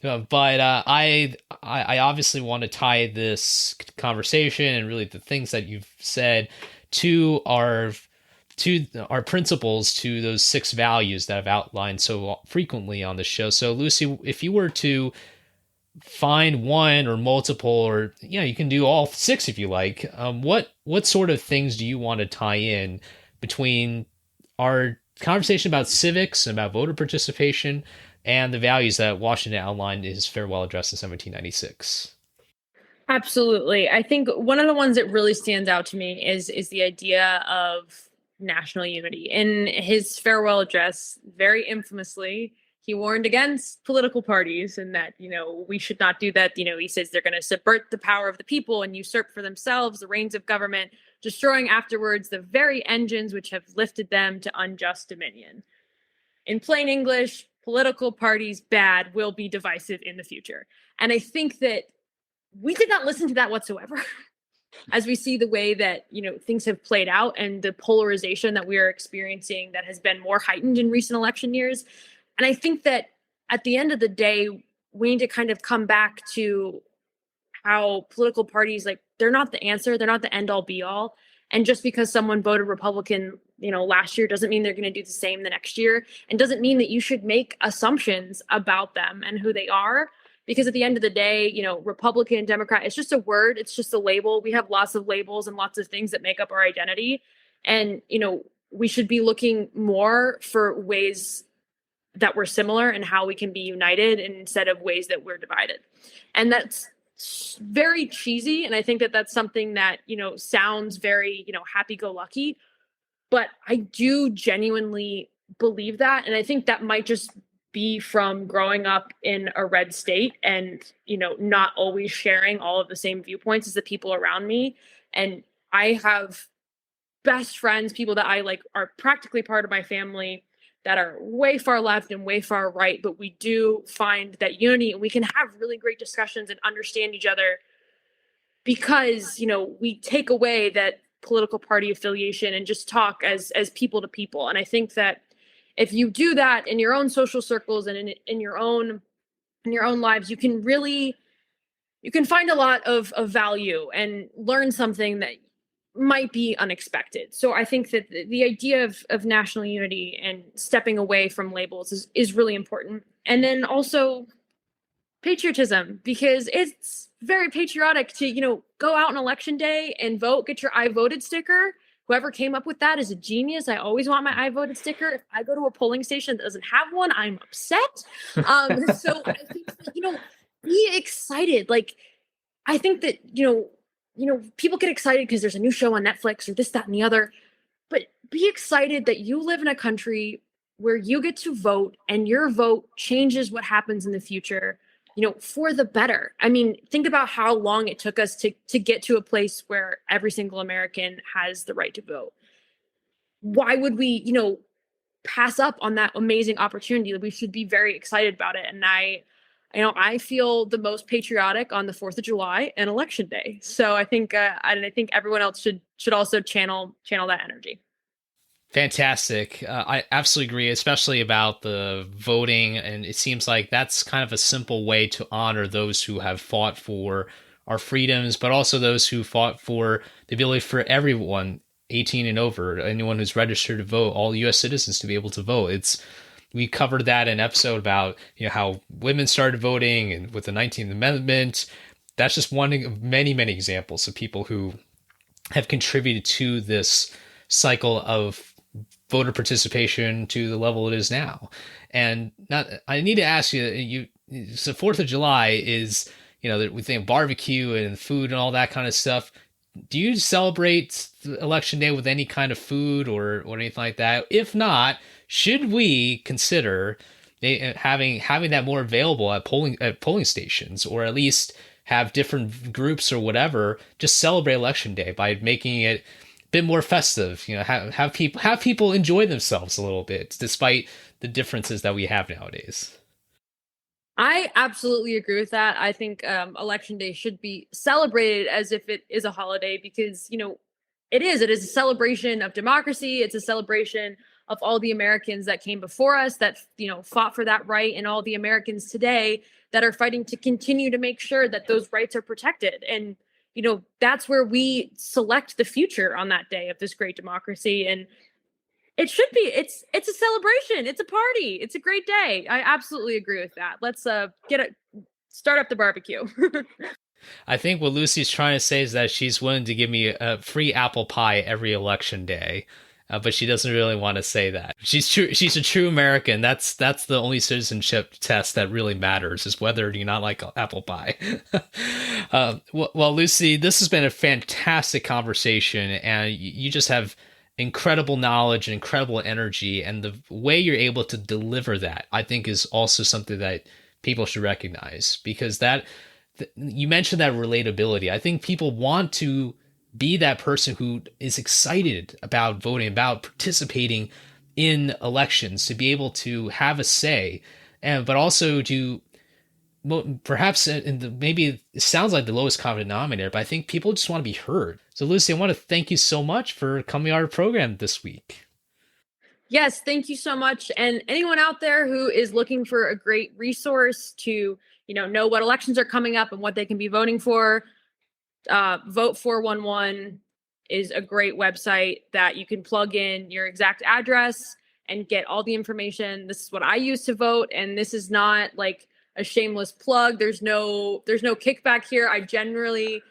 But I obviously want to tie this conversation and really the things that you've said to our principles, to those 6 values that I've outlined so frequently on the show. So Lucy, if you were to find one or multiple, or you can do all 6 if you like, what sort of things do you want to tie in between our conversation about civics and about voter participation and the values that Washington outlined in his farewell address in 1796? Absolutely. I think one of the ones that really stands out to me is the idea of national unity. In his farewell address, very infamously, he warned against political parties and that, we should not do that. He says they're going to subvert the power of the people and usurp for themselves the reins of government, destroying afterwards the very engines which have lifted them to unjust dominion. In plain English, political parties, bad, will be divisive in the future. And I think that we did not listen to that whatsoever. As we see the way that, things have played out and the polarization that we are experiencing that has been more heightened in recent election years. And I think that at the end of the day, we need to kind of come back to how political parties, like, they're not the answer. They're not the end all be all. And just because someone voted Republican, last year doesn't mean they're going to do the same the next year, and doesn't mean that you should make assumptions about them and who they are. Because at the end of the day, Republican, Democrat, it's just a word. It's just a label. We have lots of labels and lots of things that make up our identity. And, we should be looking more for ways that we're similar and how we can be united instead of ways that we're divided. And that's very cheesy. And I think that that's something that, sounds very, happy-go-lucky. But I do genuinely believe that. And I think that might just be from growing up in a red state and, not always sharing all of the same viewpoints as the people around me. And I have best friends, people that I like are practically part of my family, that are way far left and way far right, but we do find that unity and we can have really great discussions and understand each other because, we take away that political party affiliation and just talk as people to people. And I think that if you do that in your own social circles and in your own lives, you can find a lot of value and learn something that might be unexpected. So I think that the idea of national unity and stepping away from labels is really important. And then also patriotism, because it's very patriotic to, go out on election day and vote, get your I voted sticker. Whoever came up with that is a genius. I always want my I voted sticker. If I go to a polling station that doesn't have one, I'm upset. So I think that, be excited. Like, I think that, people get excited because there's a new show on Netflix or this, that, and the other. But be excited that you live in a country where you get to vote and your vote changes what happens in the future, for the better. I mean, think about how long it took us to get to a place where every single American has the right to vote. Why would we, pass up on that amazing opportunity? We should be very excited about it. And I feel the most patriotic on the 4th of July and election day. So I think everyone else should also channel that energy. Fantastic. I absolutely agree, especially about the voting. And it seems like that's kind of a simple way to honor those who have fought for our freedoms, but also those who fought for the ability for everyone 18 and over, anyone who's registered to vote, all U.S. citizens to be able to vote. We covered that in an episode about how women started voting and with the 19th Amendment. That's just one of many, many examples of people who have contributed to this cycle of voter participation to the level it is now. And I need to ask you, so 4th of July is, we think barbecue and food and all that kind of stuff. Do you celebrate election day with any kind of food or anything like that? If not, should we consider having that more available at polling stations, or at least have different groups or whatever just celebrate election day by making it a bit more festive? Have people enjoy themselves a little bit despite the differences that we have nowadays. I absolutely agree with that. I think election day should be celebrated as if it is a holiday, because it is a celebration of democracy. It's a celebration of all the Americans that came before us, that fought for that right, and all the Americans today that are fighting to continue to make sure that those rights are protected. And that's where we select the future on that day of this great democracy. And it should be. It's a celebration. It's a party. It's a great day. I absolutely agree with that. Let's start up the barbecue. I think what Lucy's trying to say is that she's willing to give me a free apple pie every election day, but she doesn't really want to say that. She's a true American. That's the only citizenship test that really matters, is whether you not like apple pie. Well, Lucy, this has been a fantastic conversation, and you just have incredible knowledge and incredible energy, and the way you're able to deliver that, I think, is also something that people should recognize, because you mentioned that relatability. I think people want to be that person who is excited about voting, about participating in elections, to be able to have a say, but also to perhaps maybe it sounds like the lowest common denominator, but I think people just want to be heard. So Lucy, I want to thank you so much for coming on our program this week. Yes, thank you so much. And anyone out there who is looking for a great resource to, know what elections are coming up and what they can be voting for, Vote 411 is a great website that you can plug in your exact address and get all the information. This is what I use to vote, and this is not like a shameless plug. There's no kickback here. I genuinely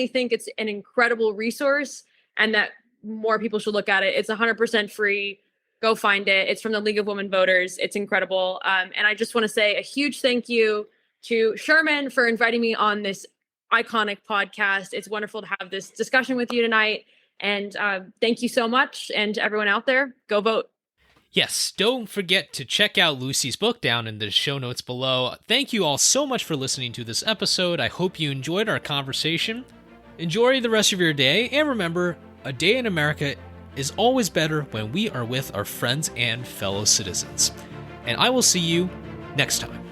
think it's an incredible resource, and that more people should look at it. It's 100% free. Go find it. It's from the League of Women Voters. It's incredible. And I just want to say a huge thank you to Sherman for inviting me on this iconic podcast. It's wonderful to have this discussion with you tonight. And thank you so much. And to everyone out there, go vote. Yes, don't forget to check out Lucy's book down in the show notes below. Thank you all so much for listening to this episode. I hope you enjoyed our conversation. Enjoy the rest of your day, and remember, a day in America is always better when we are with our friends and fellow citizens. And I will see you next time.